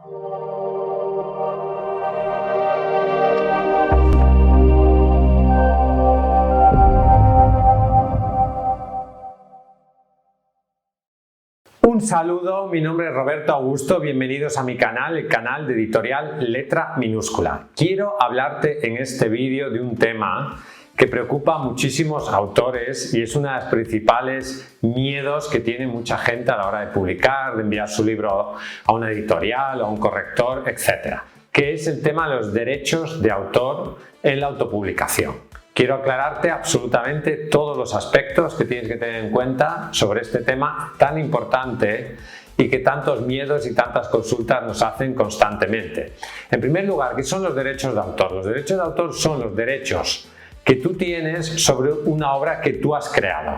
Un saludo, mi nombre es Roberto Augusto, bienvenidos a mi canal, el canal de editorial Letra Minúscula. Quiero hablarte en este vídeo de un tema que preocupa a muchísimos autores y es uno de los principales miedos que tiene mucha gente a la hora de publicar, de enviar su libro a una editorial o a un corrector, etc., que es el tema de los derechos de autor en la autopublicación. Quiero aclararte absolutamente todos los aspectos que tienes que tener en cuenta sobre este tema tan importante y que tantos miedos y tantas consultas nos hacen constantemente. En primer lugar, ¿qué son los derechos de autor? Los derechos de autor son los derechos que tú tienes sobre una obra que tú has creado.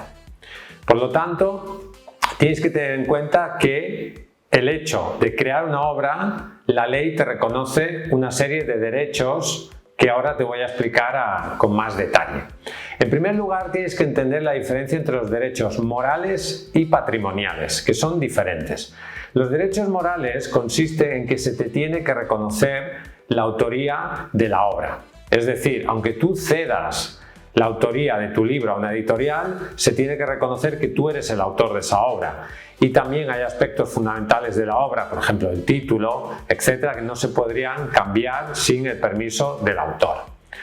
Por lo tanto, tienes que tener en cuenta que el hecho de crear una obra, la ley te reconoce una serie de derechos que ahora te voy a explicar con más detalle. En primer lugar, tienes que entender la diferencia entre los derechos morales y patrimoniales, que son diferentes. Los derechos morales consisten en que se te tiene que reconocer la autoría de la obra. Es decir, aunque tú cedas la autoría de tu libro a una editorial, se tiene que reconocer que tú eres el autor de esa obra. Y también hay aspectos fundamentales de la obra, por ejemplo el título, etcétera, que no se podrían cambiar sin el permiso del autor.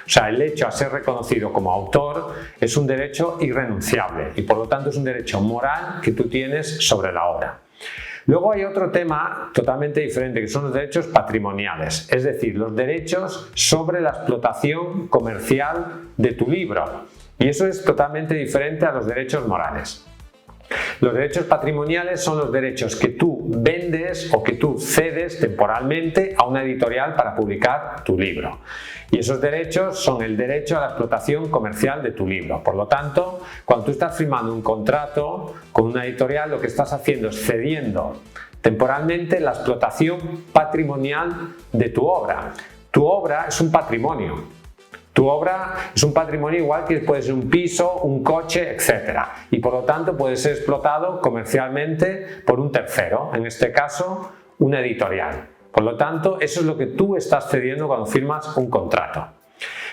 O sea, el hecho a ser reconocido como autor es un derecho irrenunciable y por lo tanto es un derecho moral que tú tienes sobre la obra. Luego hay otro tema totalmente diferente, que son los derechos patrimoniales, es decir, los derechos sobre la explotación comercial de tu libro. Y eso es totalmente diferente a los derechos morales. Los derechos patrimoniales son los derechos que tú vendes o que tú cedes temporalmente a una editorial para publicar tu libro. Y esos derechos son el derecho a la explotación comercial de tu libro. Por lo tanto, cuando tú estás firmando un contrato con una editorial, lo que estás haciendo es cediendo temporalmente la explotación patrimonial de tu obra. Tu obra es un patrimonio. Tu obra es un patrimonio igual que puede ser un piso, un coche, etc. Y por lo tanto puede ser explotado comercialmente por un tercero, en este caso una editorial. Por lo tanto, eso es lo que tú estás cediendo cuando firmas un contrato.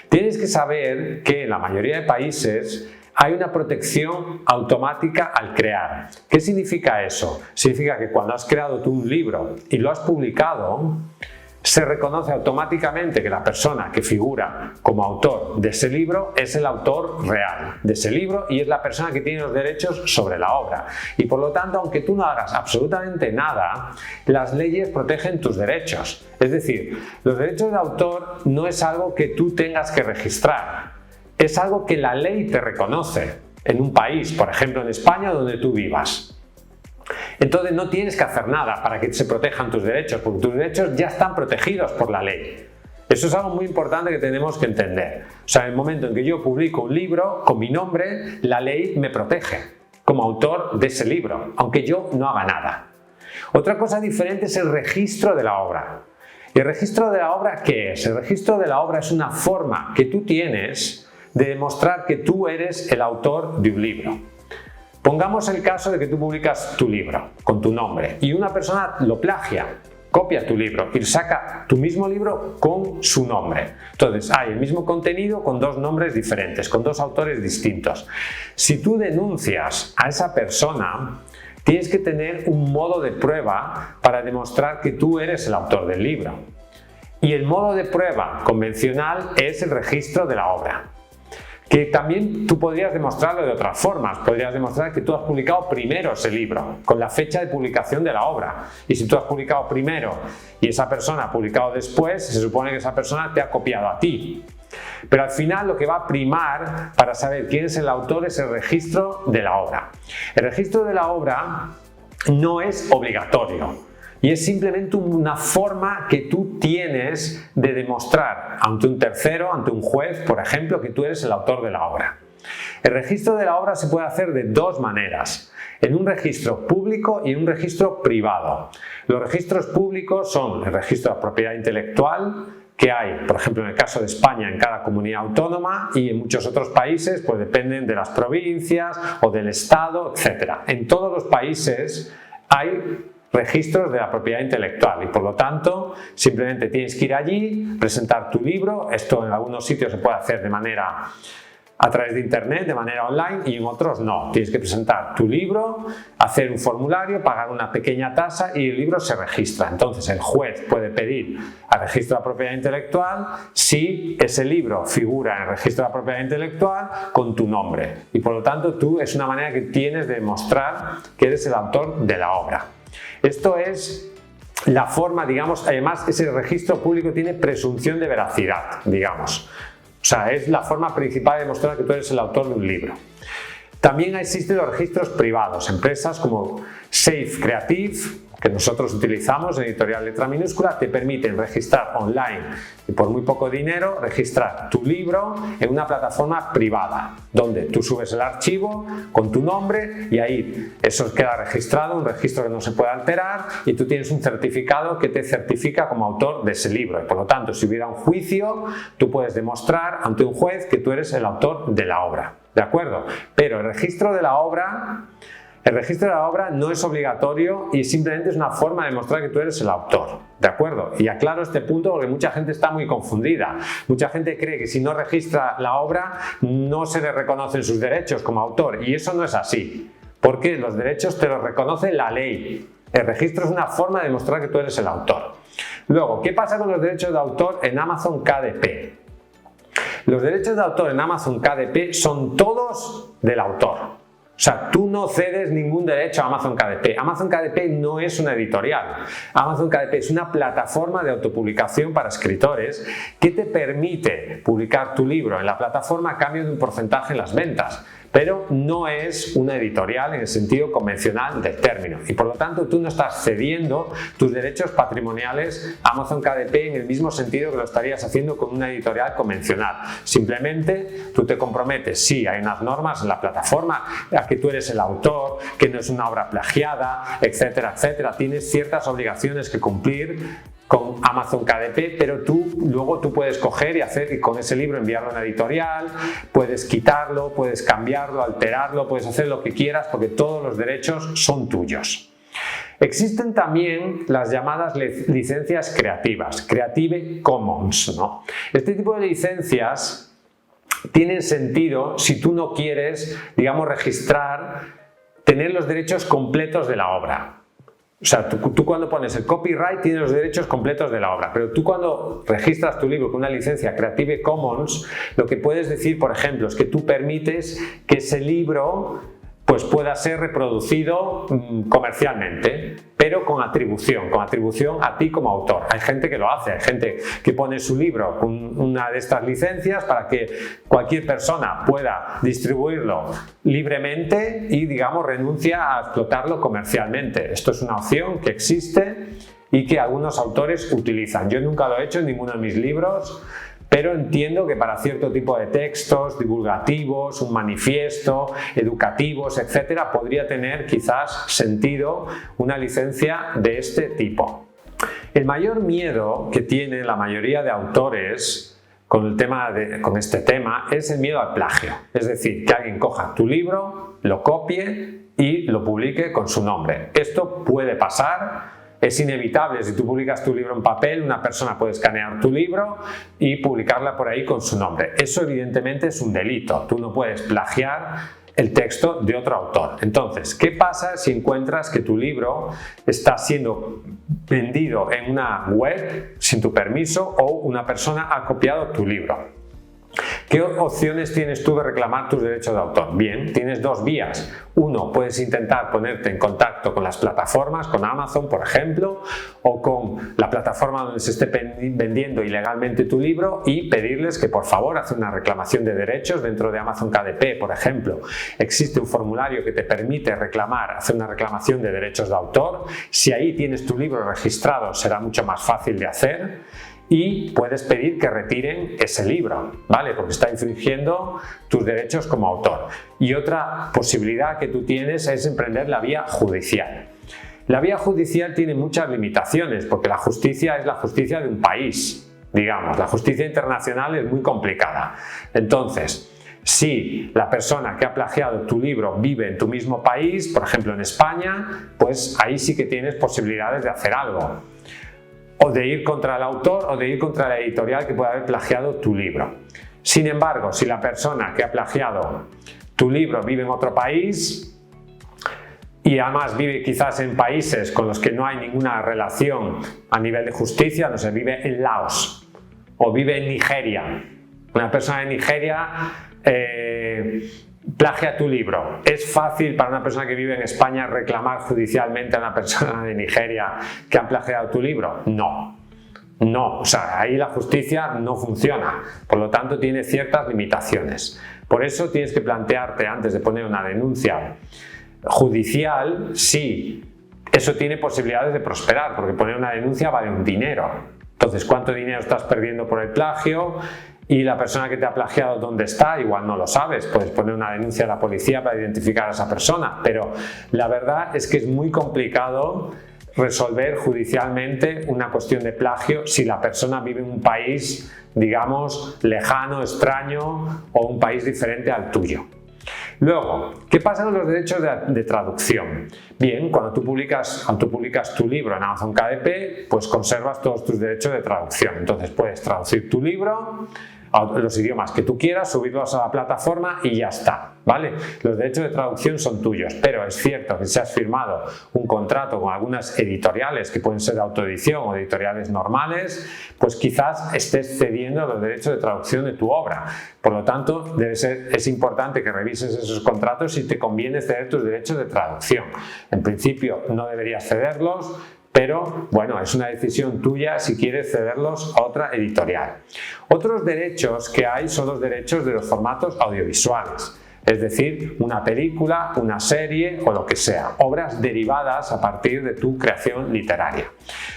Tienes que saber que en la mayoría de países hay una protección automática al crear. ¿Qué significa eso? Significa que cuando has creado tú un libro y lo has publicado, se reconoce automáticamente que la persona que figura como autor de ese libro es el autor real de ese libro y es la persona que tiene los derechos sobre la obra. Y por lo tanto, aunque tú no hagas absolutamente nada, las leyes protegen tus derechos. Es decir, los derechos de autor no es algo que tú tengas que registrar, es algo que la ley te reconoce en un país, por ejemplo en España, donde tú vivas. Entonces no tienes que hacer nada para que se protejan tus derechos, porque tus derechos ya están protegidos por la ley. Eso es algo muy importante que tenemos que entender. O sea, en el momento en que yo publico un libro con mi nombre, la ley me protege como autor de ese libro, aunque yo no haga nada. Otra cosa diferente es el registro de la obra. ¿Y el registro de la obra qué es? El registro de la obra es una forma que tú tienes de demostrar que tú eres el autor de un libro. Pongamos el caso de que tú publicas tu libro con tu nombre y una persona lo plagia, copia tu libro y saca tu mismo libro con su nombre. Entonces hay el mismo contenido con dos nombres diferentes, con dos autores distintos. Si tú denuncias a esa persona, tienes que tener un modo de prueba para demostrar que tú eres el autor del libro. Y el modo de prueba convencional es el registro de la obra. Que también tú podrías demostrarlo de otras formas. Podrías demostrar que tú has publicado primero ese libro, con la fecha de publicación de la obra. Y si tú has publicado primero y esa persona ha publicado después, se supone que esa persona te ha copiado a ti. Pero al final lo que va a primar para saber quién es el autor es el registro de la obra. El registro de la obra no es obligatorio. Y es simplemente una forma que tú tienes de demostrar ante un tercero, ante un juez, por ejemplo, que tú eres el autor de la obra. El registro de la obra se puede hacer de dos maneras, en un registro público y en un registro privado. Los registros públicos son el registro de propiedad intelectual, que hay, por ejemplo, en el caso de España, en cada comunidad autónoma, y en muchos otros países pues dependen de las provincias o del Estado, etc. En todos los países hay registros de la propiedad intelectual y por lo tanto simplemente tienes que ir allí, presentar tu libro. Esto en algunos sitios se puede hacer de manera a través de internet, de manera online, y en otros no. Tienes que presentar tu libro, hacer un formulario, pagar una pequeña tasa y el libro se registra. Entonces el juez puede pedir al registro de la propiedad intelectual si ese libro figura en el registro de la propiedad intelectual con tu nombre y por lo tanto tú es una manera que tienes de demostrar que eres el autor de la obra. Esto es la forma, digamos, además ese registro público tiene presunción de veracidad, digamos. O sea, es la forma principal de demostrar que tú eres el autor de un libro. También existen los registros privados, empresas como Safe Creative, que nosotros utilizamos en Editorial Letra Minúscula, te permiten registrar online y por muy poco dinero registrar tu libro en una plataforma privada donde tú subes el archivo con tu nombre y ahí eso queda registrado, un registro que no se puede alterar y tú tienes un certificado que te certifica como autor de ese libro y por lo tanto si hubiera un juicio tú puedes demostrar ante un juez que tú eres el autor de la obra, ¿de acuerdo? Pero el registro de la obra no es obligatorio y simplemente es una forma de demostrar que tú eres el autor, ¿de acuerdo? Y aclaro este punto porque mucha gente está muy confundida. Mucha gente cree que si no registra la obra no se le reconocen sus derechos como autor y eso no es así, porque los derechos te los reconoce la ley. El registro es una forma de demostrar que tú eres el autor. Luego, ¿qué pasa con los derechos de autor en Amazon KDP? Los derechos de autor en Amazon KDP son todos del autor. O sea, tú no cedes ningún derecho a Amazon KDP. Amazon KDP no es una editorial. Amazon KDP es una plataforma de autopublicación para escritores que te permite publicar tu libro en la plataforma a cambio de un porcentaje en las ventas. Pero no es una editorial en el sentido convencional del término y por lo tanto tú no estás cediendo tus derechos patrimoniales a Amazon KDP en el mismo sentido que lo estarías haciendo con una editorial convencional. Simplemente tú te comprometes, sí, hay unas normas en la plataforma a que tú eres el autor, que no es una obra plagiada, etcétera, etcétera. Tienes ciertas obligaciones que cumplir con Amazon KDP, pero luego tú puedes coger y con ese libro enviarlo a una editorial, puedes quitarlo, puedes cambiarlo, alterarlo, puedes hacer lo que quieras porque todos los derechos son tuyos. Existen también las llamadas licencias creativas, Creative Commons, ¿no? Este tipo de licencias tienen sentido si tú no quieres, digamos, tener los derechos completos de la obra. O sea, tú cuando pones el copyright tienes los derechos completos de la obra, pero tú cuando registras tu libro con una licencia Creative Commons, lo que puedes decir, por ejemplo, es que tú permites que ese libro pues pueda ser reproducido comercialmente, pero con atribución a ti como autor. Hay gente que lo hace, hay gente que pone su libro con una de estas licencias para que cualquier persona pueda distribuirlo libremente y, digamos, renuncia a explotarlo comercialmente. Esto es una opción que existe y que algunos autores utilizan. Yo nunca lo he hecho en ninguno de mis libros, pero entiendo que para cierto tipo de textos divulgativos, un manifiesto, educativos, etcétera, podría tener quizás sentido una licencia de este tipo. El mayor miedo que tiene la mayoría de autores con este tema es el miedo al plagio. Es decir, que alguien coja tu libro, lo copie y lo publique con su nombre. Esto puede pasar. Es inevitable, si tú publicas tu libro en papel, una persona puede escanear tu libro y publicarla por ahí con su nombre. Eso evidentemente es un delito, tú no puedes plagiar el texto de otro autor. Entonces, ¿qué pasa si encuentras que tu libro está siendo vendido en una web sin tu permiso o una persona ha copiado tu libro? ¿Qué opciones tienes tú de reclamar tus derechos de autor? Bien, tienes dos vías. Uno, puedes intentar ponerte en contacto con las plataformas, con Amazon, por ejemplo, o con la plataforma donde se esté vendiendo ilegalmente tu libro y pedirles que por favor hagan una reclamación de derechos dentro de Amazon KDP, por ejemplo. Existe un formulario que te permite hacer una reclamación de derechos de autor. Si ahí tienes tu libro registrado, será mucho más fácil de hacer. Y puedes pedir que retiren ese libro, ¿vale? Porque está infringiendo tus derechos como autor. Y otra posibilidad que tú tienes es emprender la vía judicial. La vía judicial tiene muchas limitaciones porque la justicia es la justicia de un país, digamos. La justicia internacional es muy complicada. Entonces, Si la persona que ha plagiado tu libro vive en tu mismo país, por ejemplo en España, pues ahí sí que tienes posibilidades de hacer algo. O de ir contra el autor o de ir contra la editorial que puede haber plagiado tu libro. Sin embargo, si la persona que ha plagiado tu libro vive en otro país y además vive quizás en países con los que no hay ninguna relación a nivel de justicia, no sé, vive en Laos o vive en Nigeria. Una persona de Nigeria plagia tu libro. ¿Es fácil para una persona que vive en España reclamar judicialmente a una persona de Nigeria que ha plagiado tu libro? No. No, o sea, ahí la justicia no funciona, por lo tanto tiene ciertas limitaciones. Por eso tienes que plantearte antes de poner una denuncia judicial si eso tiene posibilidades de prosperar, porque poner una denuncia vale un dinero. Entonces, ¿cuánto dinero estás perdiendo por el plagio? Y la persona que te ha plagiado, ¿dónde está? Igual no lo sabes, puedes poner una denuncia a la policía para identificar a esa persona, pero la verdad es que es muy complicado resolver judicialmente una cuestión de plagio si la persona vive en un país, digamos, lejano, extraño o un país diferente al tuyo. Luego, ¿qué pasa con los derechos de traducción? Bien, cuando tú publicas tu libro en Amazon KDP, pues conservas todos tus derechos de traducción. Entonces puedes traducir tu libro a los idiomas que tú quieras, subirlos a la plataforma y ya está, ¿vale? Los derechos de traducción son tuyos, pero es cierto que si has firmado un contrato con algunas editoriales que pueden ser de autoedición o editoriales normales, pues quizás estés cediendo los derechos de traducción de tu obra. Por lo tanto, es importante que revises esos contratos si te conviene ceder tus derechos de traducción. En principio no deberías cederlos, pero bueno, es una decisión tuya si quieres cederlos a otra editorial. Otros derechos que hay son los derechos de los formatos audiovisuales, es decir, una película, una serie o lo que sea, obras derivadas a partir de tu creación literaria.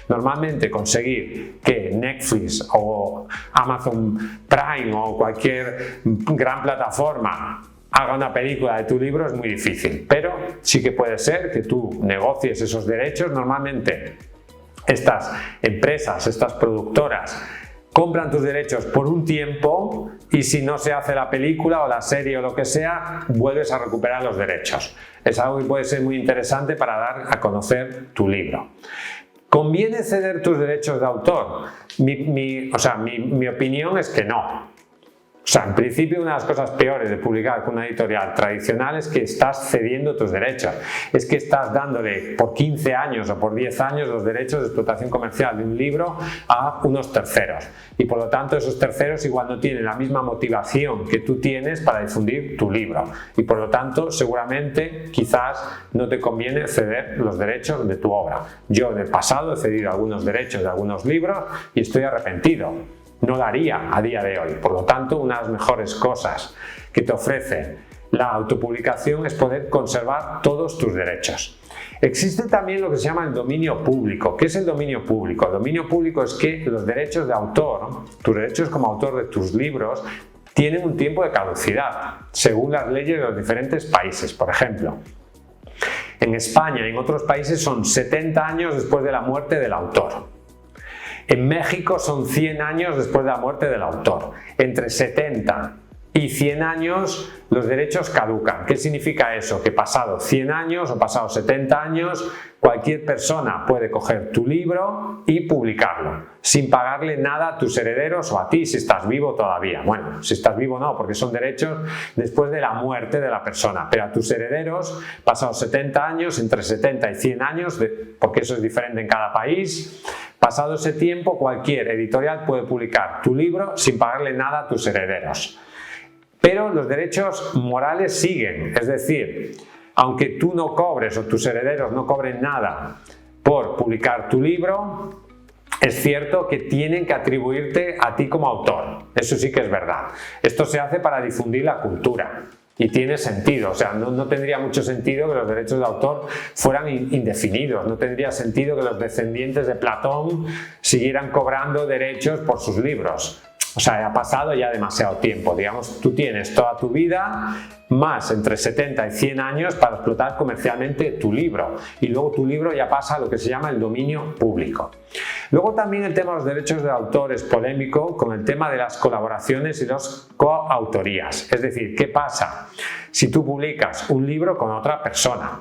Normalmente conseguir que Netflix o Amazon Prime o cualquier gran plataforma haga una película de tu libro es muy difícil, pero sí que puede ser que tú negocies esos derechos. Normalmente estas empresas, estas productoras compran tus derechos por un tiempo y si no se hace la película o la serie o lo que sea, vuelves a recuperar los derechos. Es algo que puede ser muy interesante para dar a conocer tu libro. ¿Conviene ceder tus derechos de autor? Mi opinión es que no. O sea, en principio una de las cosas peores de publicar con una editorial tradicional es que estás cediendo tus derechos. Es que estás dándole por 15 años o por 10 años los derechos de explotación comercial de un libro a unos terceros. Y por lo tanto esos terceros igual no tienen la misma motivación que tú tienes para difundir tu libro. Y por lo tanto seguramente quizás no te conviene ceder los derechos de tu obra. Yo en el pasado he cedido algunos derechos de algunos libros y estoy arrepentido. No lo haría a día de hoy. Por lo tanto, una de las mejores cosas que te ofrece la autopublicación es poder conservar todos tus derechos. Existe también lo que se llama el dominio público. ¿Qué es el dominio público? El dominio público es que los derechos de autor, tus derechos como autor de tus libros, tienen un tiempo de caducidad, según las leyes de los diferentes países. Por ejemplo, en España y en otros países son 70 años después de la muerte del autor. En México son 100 años después de la muerte del autor. Entre 70 y 100 años los derechos caducan. ¿Qué significa eso? Que pasado 100 años o pasado 70 años cualquier persona puede coger tu libro y publicarlo sin pagarle nada a tus herederos o a ti si estás vivo todavía. Bueno, si estás vivo no, porque son derechos después de la muerte de la persona, pero a tus herederos pasados 70 años, entre 70 y 100 años, porque eso es diferente en cada país. Pasado ese tiempo, cualquier editorial puede publicar tu libro sin pagarle nada a tus herederos. Pero los derechos morales siguen, es decir, aunque tú no cobres o tus herederos no cobren nada por publicar tu libro, es cierto que tienen que atribuirte a ti como autor. Eso sí que es verdad. Esto se hace para difundir la cultura. Y tiene sentido, o sea, no tendría mucho sentido que los derechos de autor fueran indefinidos, no tendría sentido que los descendientes de Platón siguieran cobrando derechos por sus libros. O sea, ha pasado ya demasiado tiempo, digamos, tú tienes toda tu vida más entre 70 y 100 años para explotar comercialmente tu libro y luego tu libro ya pasa a lo que se llama el dominio público. Luego también el tema de los derechos de autor es polémico con el tema de las colaboraciones y las coautorías. Es decir, ¿qué pasa si tú publicas un libro con otra persona?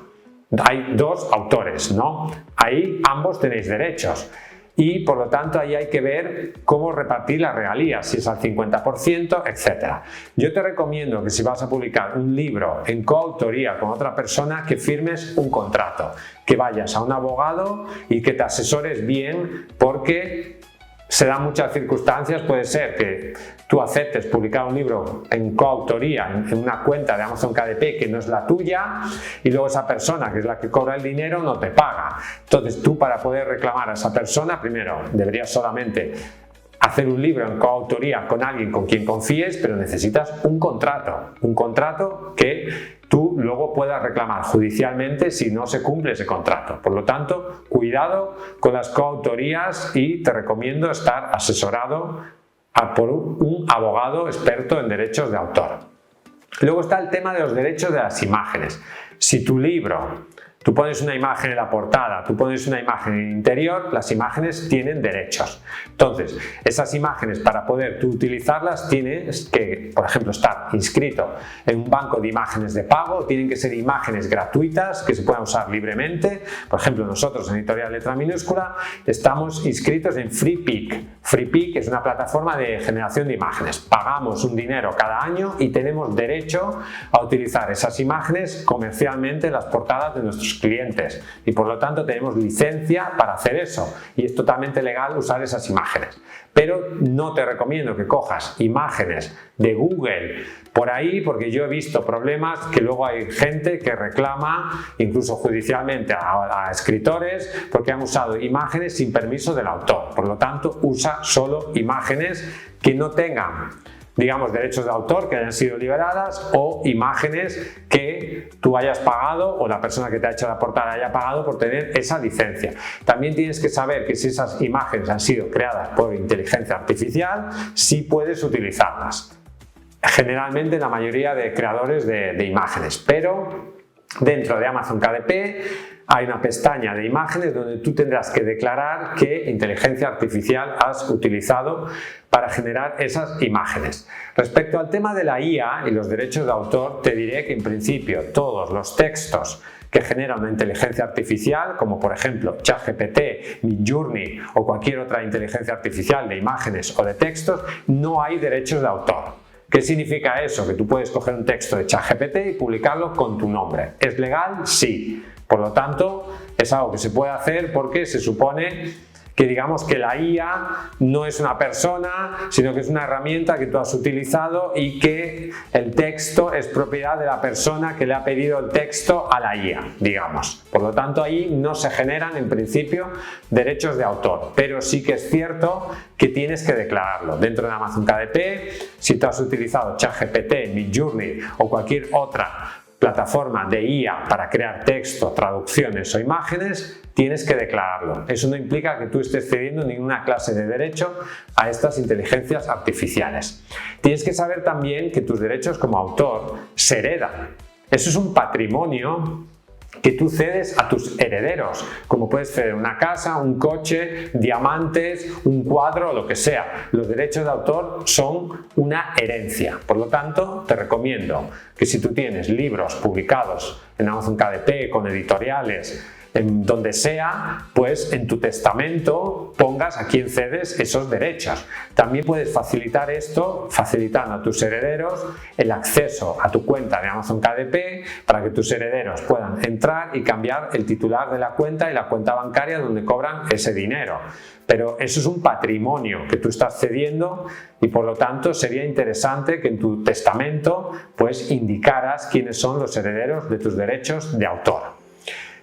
Hay dos autores, ¿no? Ahí ambos tenéis derechos. Y por lo tanto ahí hay que ver cómo repartir las regalías, si es al 50%, etc. Yo te recomiendo que si vas a publicar un libro en coautoría con otra persona, que firmes un contrato, que vayas a un abogado y que te asesores bien, porque se dan muchas circunstancias. Puede ser que tú aceptes publicar un libro en coautoría en una cuenta de Amazon KDP que no es la tuya, y luego esa persona, que es la que cobra el dinero, no te paga. Entonces tú, para poder reclamar a esa persona, primero deberías solamente hacer un libro en coautoría con alguien con quien confíes, pero necesitas un contrato que tú luego puedas reclamar judicialmente si no se cumple ese contrato. Por lo tanto, cuidado con las coautorías, y te recomiendo estar asesorado por un abogado experto en derechos de autor. Luego está el tema de los derechos de las imágenes. Si tu libro, tú pones una imagen en la portada, tú pones una imagen en el interior, las imágenes tienen derechos. Entonces, esas imágenes, para poder tú utilizarlas, tienes que, por ejemplo, estar inscrito en un banco de imágenes de pago. Tienen que ser imágenes gratuitas que se puedan usar libremente. Por ejemplo, nosotros en Editorial Letra Minúscula estamos inscritos en FreePic. FreePic es una plataforma de generación de imágenes. Pagamos un dinero cada año y tenemos derecho a utilizar esas imágenes comercialmente en las portadas de nuestros clientes, y por lo tanto tenemos licencia para hacer eso, y es totalmente legal usar esas imágenes. Pero no te recomiendo que cojas imágenes de Google por ahí, porque yo he visto problemas que luego hay gente que reclama incluso judicialmente a escritores porque han usado imágenes sin permiso del autor. Por lo tanto, usa solo imágenes que no tengan, digamos, derechos de autor, que hayan sido liberadas, o imágenes que tú hayas pagado o la persona que te ha hecho la portada haya pagado por tener esa licencia. También tienes que saber que si esas imágenes han sido creadas por inteligencia artificial, sí puedes utilizarlas. Generalmente la mayoría de creadores de imágenes, pero dentro de Amazon KDP hay una pestaña de imágenes donde tú tendrás que declarar qué inteligencia artificial has utilizado para generar esas imágenes. Respecto al tema de la IA y los derechos de autor, te diré que en principio todos los textos que genera una inteligencia artificial, como por ejemplo ChatGPT, Midjourney o cualquier otra inteligencia artificial de imágenes o de textos, no hay derechos de autor. ¿Qué significa eso? Que tú puedes coger un texto de ChatGPT y publicarlo con tu nombre. ¿Es legal? Sí. Por lo tanto, es algo que se puede hacer porque se supone que, digamos, que la IA no es una persona, sino que es una herramienta que tú has utilizado y que el texto es propiedad de la persona que le ha pedido el texto a la IA, digamos. Por lo tanto, ahí no se generan en principio derechos de autor, pero sí que es cierto que tienes que declararlo. Dentro de Amazon KDP, si tú has utilizado ChatGPT, Midjourney o cualquier otra plataforma de IA para crear texto, traducciones o imágenes, tienes que declararlo. Eso no implica que tú estés cediendo ninguna clase de derecho a estas inteligencias artificiales. Tienes que saber también que tus derechos como autor se heredan. Eso es un patrimonio que tú cedes a tus herederos, como puedes ceder una casa, un coche, diamantes, un cuadro o lo que sea. Los derechos de autor son una herencia. Por lo tanto, te recomiendo que si tú tienes libros publicados en Amazon KDP con editoriales, en donde sea, pues en tu testamento pongas a quién cedes esos derechos. También puedes facilitar esto facilitando a tus herederos el acceso a tu cuenta de Amazon KDP para que tus herederos puedan entrar y cambiar el titular de la cuenta y la cuenta bancaria donde cobran ese dinero. Pero eso es un patrimonio que tú estás cediendo y por lo tanto sería interesante que en tu testamento pues indicaras quiénes son los herederos de tus derechos de autor.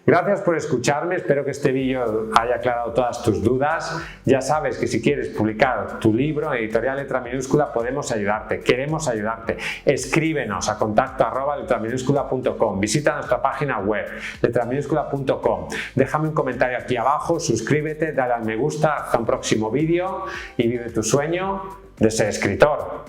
Gracias por escucharme, espero que este vídeo haya aclarado todas tus dudas. Ya sabes que si quieres publicar tu libro en Editorial Letra Minúscula podemos ayudarte, queremos ayudarte. Escríbenos a contacto@letraminuscula.com, visita nuestra página web letraminuscula.com, déjame un comentario aquí abajo, suscríbete, dale al me gusta, hasta un próximo vídeo y vive tu sueño de ser escritor.